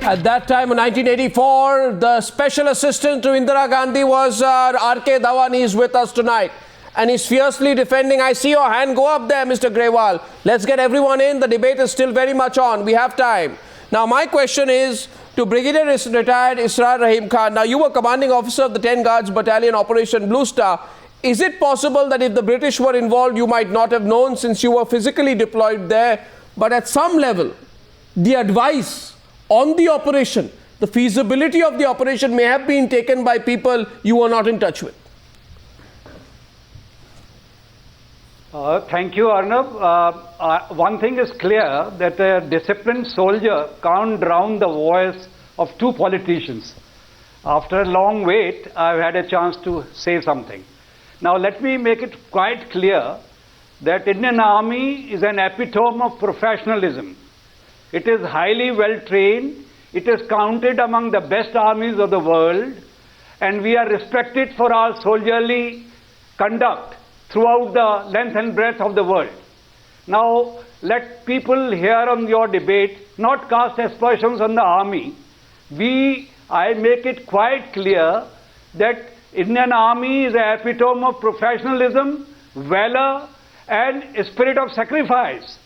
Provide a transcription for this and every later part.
At that time, in 1984, the special assistant to Indira Gandhi was R.K. Dhawan. He is with us tonight. And he's fiercely defending. I see your hand go up there, Mr. Grewal. Let's get everyone in. The debate is still very much on. We have time. Now, my question is to Brigadier Retired Israr Rahim Khan. Now, you were commanding officer of the 10 Guards Battalion Operation Blue Star. Is it possible that if the British were involved, you might not have known since you were physically deployed there? But at some level, the advice on the operation, the feasibility of the operation may have been taken by people you were not in touch with. Thank you, Arnab. One thing is clear, that a disciplined soldier can't drown the voice of two politicians. After a long wait, I've had a chance to say something. Now let me make it quite clear that Indian Army is an epitome of professionalism. It is highly well trained, it is counted among the best armies of the world, and we are respected for our soldierly conduct throughout the length and breadth of the world. Now, let people here on your debate not cast aspersions on the army. I make it quite clear that Indian Army is an epitome of professionalism, valor, and a spirit of sacrifice.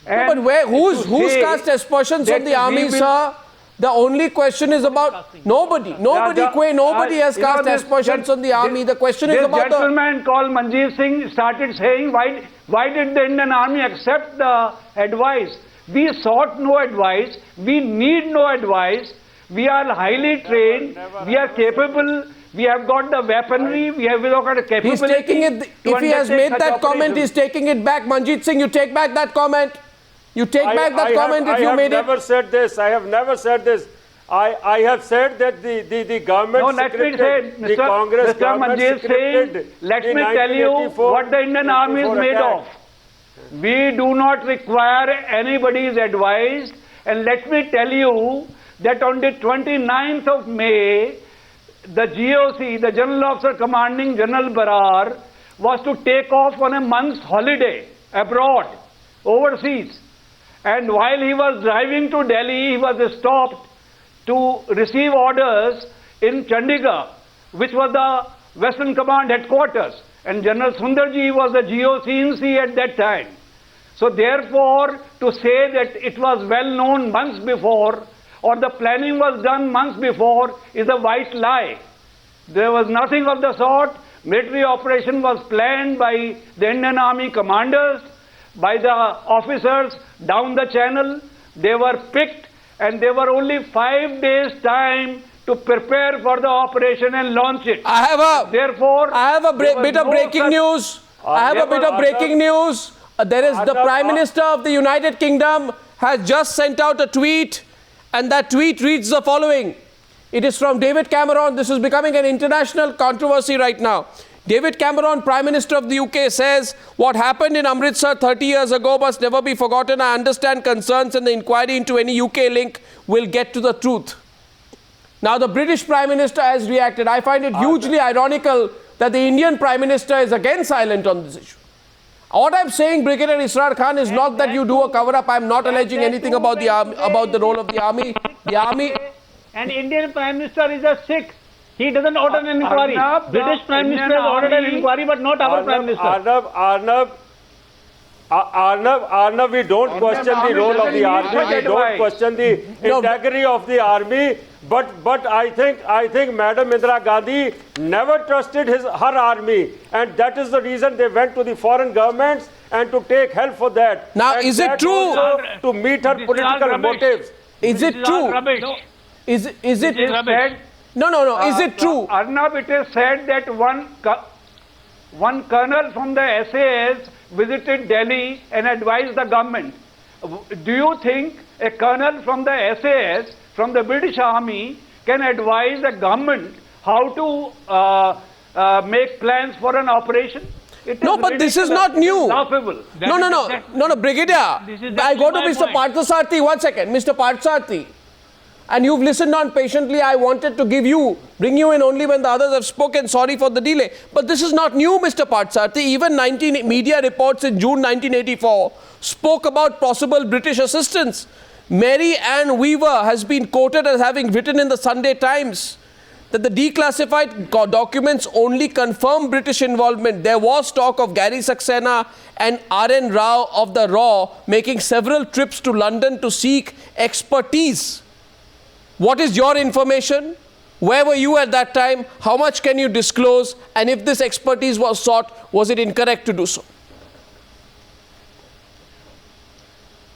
No, but who's cast aspersions on the army, sir? The only question is about nobody has cast aspersions on the army. The question is about this gentleman called Manjit Singh started saying, why did the Indian Army accept the advice? We sought no advice. We need no advice. We are highly trained. We are capable. We have got the weaponry. We have got the capability. He's taking it. If he has made that comment, he's taking it back. Manjit Singh, you take back that comment. You take back that comment if you made it. I have never said this. I have never said this. I have said that the government the Congress government scripted. Let me tell you what the Indian Army is made of. We do not require anybody's advice. And let me tell you that on the 29th of May, the GOC, the General Officer Commanding General Barar, was to take off on a month's holiday abroad, overseas. And while he was driving to Delhi, he was stopped to receive orders in Chandigarh, which was the Western Command headquarters. And General Sundarji was the GOC in C at that time. So therefore, to say that it was well known months before, or the planning was done months before, is a white lie. There was nothing of the sort. Military operation was planned by the Indian Army commanders, by the officers down the channel. They were picked, and there were only 5 days time to prepare for the operation and launch it. I have a bit of breaking news. There is the Prime Minister of the United Kingdom has just sent out a tweet, and that tweet reads the following. It is from David Cameron. This is becoming an international controversy right now. David Cameron, Prime Minister of the UK, says, what happened in Amritsar 30 years ago must never be forgotten. I understand concerns, and the inquiry into any UK link will get to the truth. Now, the British Prime Minister has reacted. I find it hugely ironical that the Indian Prime Minister is again silent on this issue. What I'm saying, Brigadier Israr Khan, is not that you do a cover-up. I'm not alleging anything about the army, about the role of the army. The army... And Indian Prime Minister is a Sikh. He doesn't order an inquiry. British Prime Minister has ordered an inquiry, but not our Prime Minister. Arnab, we don't question the role of the army. We don't question the integrity of the army. But I think Madam Indira Gandhi never trusted her army, and that is the reason they went to the foreign governments and to take help for that. Now, and is it true to meet her political motives? Is it true? Is it said? No. Is it true? Arnab, it is said that one colonel from the SAS visited Delhi and advised the government. Do you think a colonel from the SAS, from the British Army, can advise the government how to make plans for an operation? No, but this is not new. Laughable. No, Brigadier. I go to Mr. Parthasarathy. 1 second. Mr. Parthasarathy. And you've listened on patiently. I wanted to bring you in only when the others have spoken. Sorry for the delay. But this is not new, Mr. Parthasarathy. Even media reports in June 1984 spoke about possible British assistance. Mary Ann Weaver has been quoted as having written in the Sunday Times that the declassified documents only confirm British involvement. There was talk of Gary Saxena and R.N. Rao of the RAW making several trips to London to seek expertise. What is your information? Where were you at that time? How much can you disclose? And if this expertise was sought, was it incorrect to do so?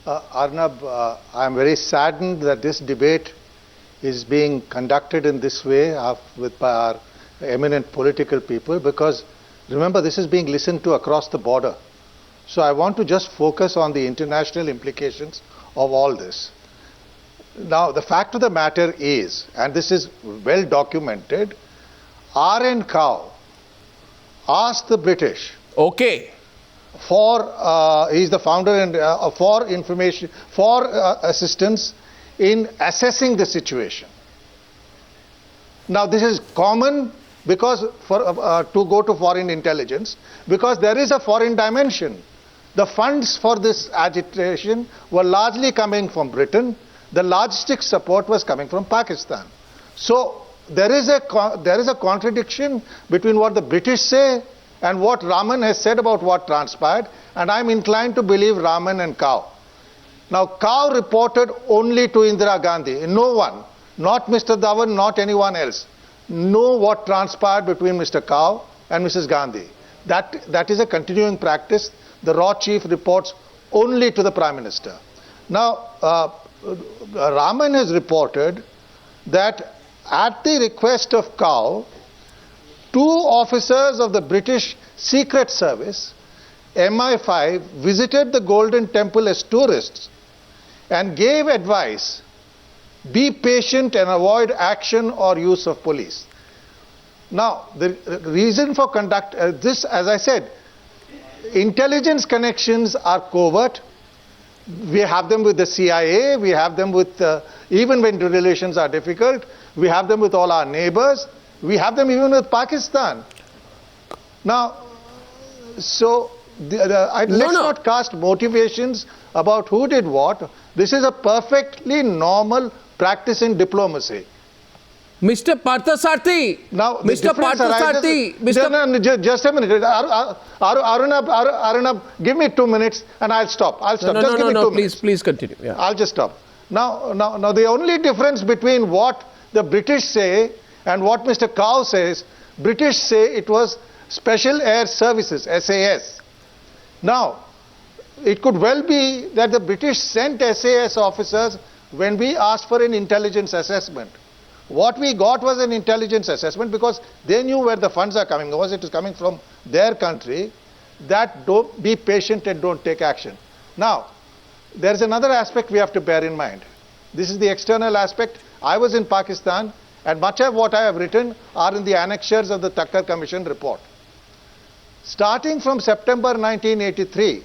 Arnab, I am very saddened that this debate is being conducted in this way by our eminent political people, because remember, this is being listened to across the border. So I want to just focus on the international implications of all this. Now, the fact of the matter is, and this is well documented, R.N. Cow asked the British for, he's the founder, and for information, for assistance in assessing the situation. Now, this is common because to go to foreign intelligence, because there is a foreign dimension. The funds for this agitation were largely coming from Britain. The logistic support was coming from Pakistan. So there is a contradiction between what the British say and what Raman has said about what transpired, and I'm inclined to believe Raman and Cow. Now, Cow reported only to Indira Gandhi. No one, not Mr. Dhawan, not anyone else, know what transpired between Mr. Cow and Mrs. Gandhi. That is a continuing practice. The RAW chief reports only to the Prime Minister. Now, Raman has reported that at the request of Cow, 2 officers of the British Secret Service, MI5, visited the Golden Temple as tourists and gave advice: be patient and avoid action or use of police. Now, the reason for this, as I said, intelligence connections are covert. We have them with the CIA, we have them with, even when the relations are difficult, we have them with all our neighbors, we have them even with Pakistan. Now, so let's not cast motivations about who did what. This is a perfectly normal practice in diplomacy. Mr. Parthasarathy. Now, Mr. Parthasarathy. Just a minute. Arnab, give me 2 minutes and I'll stop. No, please continue. Yeah. I'll just stop. Now, the only difference between what the British say and what Mr. Cow says, British say it was Special Air Services, SAS. Now, it could well be that the British sent SAS officers when we asked for an intelligence assessment. What we got was an intelligence assessment because they knew where the funds are coming. It is coming from their country. That don't be patient and don't take action. Now, there is another aspect we have to bear in mind. This is the external aspect. I was in Pakistan, and much of what I have written are in the annexures of the Thakkar Commission report. Starting from September 1983,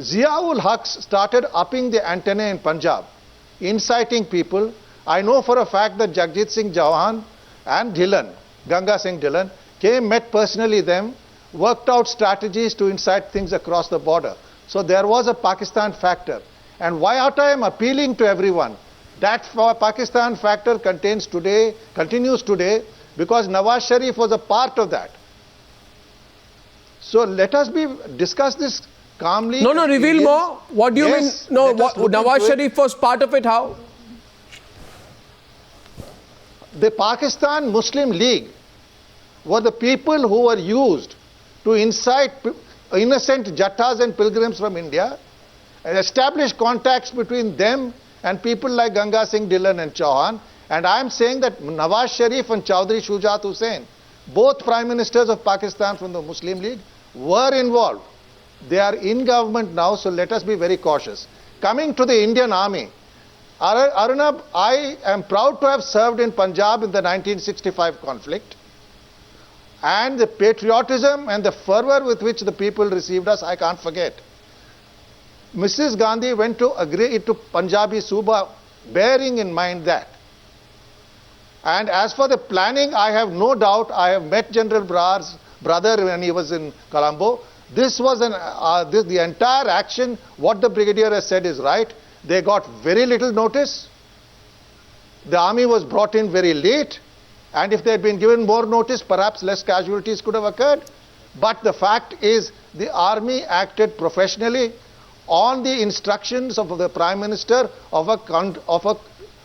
Zia-ul Haq started upping the antennae in Punjab, inciting people. I know for a fact that Jagjit Singh Chauhan and Ganga Singh Dhillon, came, met personally them, worked out strategies to incite things across the border. So there was a Pakistan factor. And why I am appealing to everyone, that Pakistan factor continues today, because Nawaz Sharif was a part of that. So let us discuss this calmly. No, reveal more. What do you mean? No, Nawaz Sharif was part of it. How? The Pakistan Muslim League were the people who were used to incite innocent Jattas and pilgrims from India and establish contacts between them and people like Ganga Singh Dhillon and Chauhan. And I am saying that Nawaz Sharif and Chaudhry Shujaat Hussain, both Prime Ministers of Pakistan from the Muslim League, were involved. They are in government now, so let us be very cautious. Coming to the Indian Army, Arnab, I am proud to have served in Punjab in the 1965 conflict, and the patriotism and the fervor with which the people received us, I can't forget. Mrs. Gandhi went to agree to Punjabi Suba, bearing in mind that. And as for the planning, I have no doubt, I have met General Brar's brother when he was in Colombo. This was the entire action, what the Brigadier has said is right. They got very little notice. The army was brought in very late, and if they had been given more notice, perhaps less casualties could have occurred. But the fact is, the army acted professionally on the instructions of the Prime Minister of a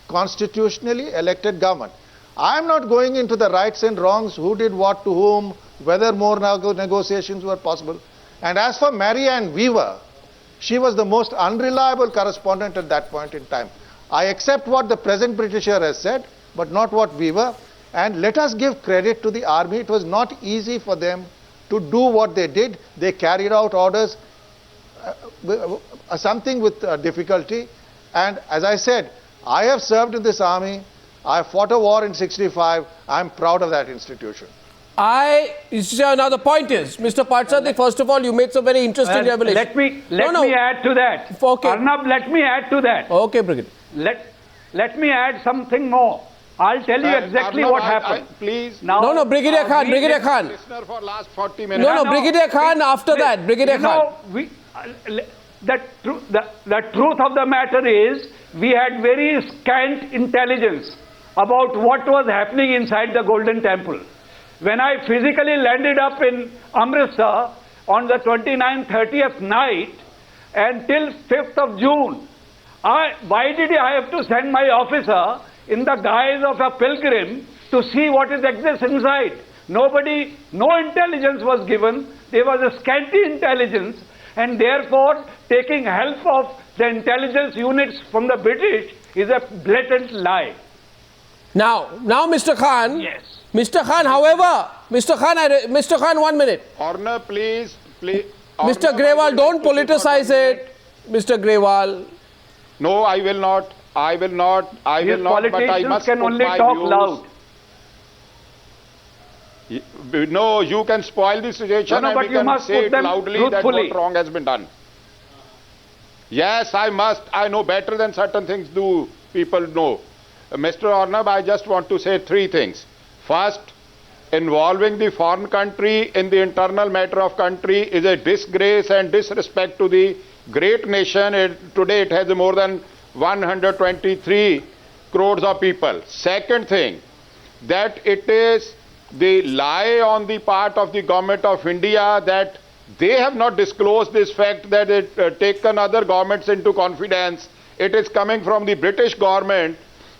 constitutionally elected government. I am not going into the rights and wrongs, who did what to whom, whether more negotiations were possible. And as for Marianne Weaver, she was the most unreliable correspondent at that point in time. I accept what the present Britisher has said, but not what Weaver. And let us give credit to the army. It was not easy for them to do what they did. They carried out orders, something with difficulty. And as I said, I have served in this army. I fought a war in '65. I am proud of that institution. Now the point is, Mr. Parthasarathy, first of all, you made some very interesting revelation. Let me add to that. Okay. Arnab, let me add to that. Okay, Brigadier. Let me add something more. I'll tell you exactly Arnab, what happened. Please. Now, No, Brigadier Khan, Brigadier Khan. Listener for last 40 minutes. No, Brigadier Khan after that, Brigadier Khan. The truth of the matter is, we had very scant intelligence about what was happening inside the Golden Temple. When I physically landed up in Amritsar on the 29th, 30th night until 5th of June, why did I have to send my officer in the guise of a pilgrim to see what exists inside? No intelligence was given. There was a scanty intelligence, and therefore taking help of the intelligence units from the British is a blatant lie. Now, Mr. Khan. Yes. Mr. Khan, however, Mr. Khan, 1 minute. Arnab, please. Mr. Grewal, don't politicize it. Mr. Grewal. No, I will not. I will not, but I must can put only my talk views. loud. No, you can spoil the situation No, and but we you can must say put it them loudly that truthfully. what wrong has been done. Yes, I must. I know better than certain things do people know. Mr. Arnab, I just want to say 3 things. First, involving the foreign country in the internal matter of country is a disgrace and disrespect to the great nation. Today it has more than 123 crores of people. Second thing, that it is the lie on the part of the government of India that they have not disclosed this fact, that it taken other governments into confidence. It is coming from the British government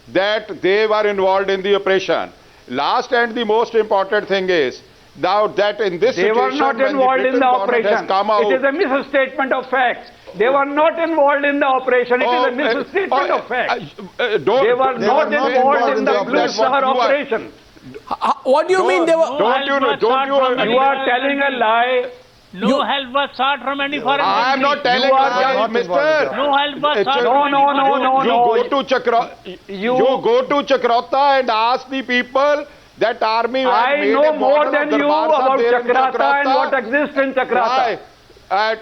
that they were involved in the operation. Last and the most important thing is, now that in this They were not involved in the operation. It is a misstatement of facts. They were not involved in the operation. It is a misstatement of facts. They were not involved in the Blue Star operation. What do you mean they were? You are telling a lie. No help was sought from any foreign country. I am not telling you, mister. No help was sought. You go to Chakrata and ask the people that army has I made know a more model than of you Darbhar Sahib about there in Chakrata and what exists in Chakrata. I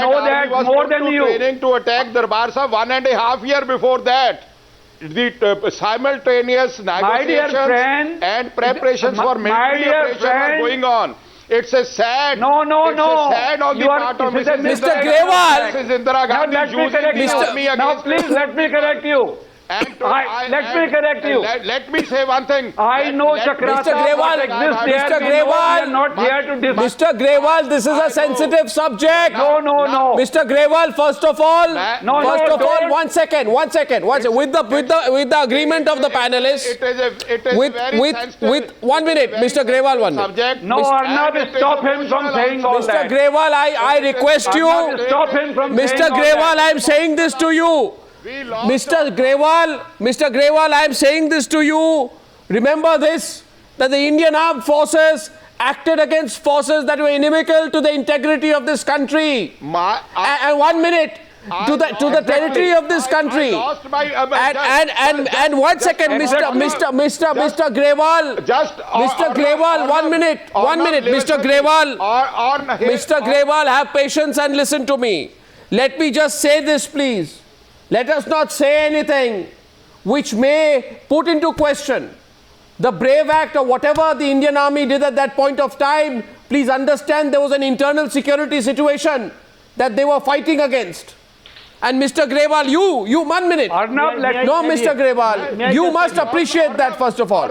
know that more than you. Training to attack Darbhar Sahib 1.5 years before that. The simultaneous negotiations and preparations for military operations are going on. It's a sad. No. It's a sad on the part of Mr. Grewal. Mrs. Indira Gandhi using the army against. Now please let me correct you. Let me correct you. Let me say one thing. I know Chakrata, Mr. Grewal, what exists there. Mr. We know we are Grewal, not here to discuss. Mr. Grewal, this is a sensitive subject. No. Mr. Grewal, first of all, don't. one second. With the agreement of the panelists, It is very sensitive. with 1 minute, Mr. Grewal, 1 minute. Subject. No, Arnab, stop him from saying all Mr. that. Grewal, I request you. Arnab, stop him from Mr. saying all Grewal, that. I am saying this to you. Mr. Grewal, I am saying this to you. Remember this, that the Indian armed forces acted against forces that were inimical to the integrity of this country. And 1 minute, to the territory of this country. And 1 second, Mr. Grewal. Mr. Grewal, 1 minute. Mr. Grewal, have patience and listen to me. Let me just say this, please. Let us not say anything which may put into question the brave act or whatever the Indian Army did at that point of time. Please understand there was an internal security situation that they were fighting against. And Mr. Grewal, you 1 minute. Arnab, let No, Mr. Grewal, you must appreciate that first of all.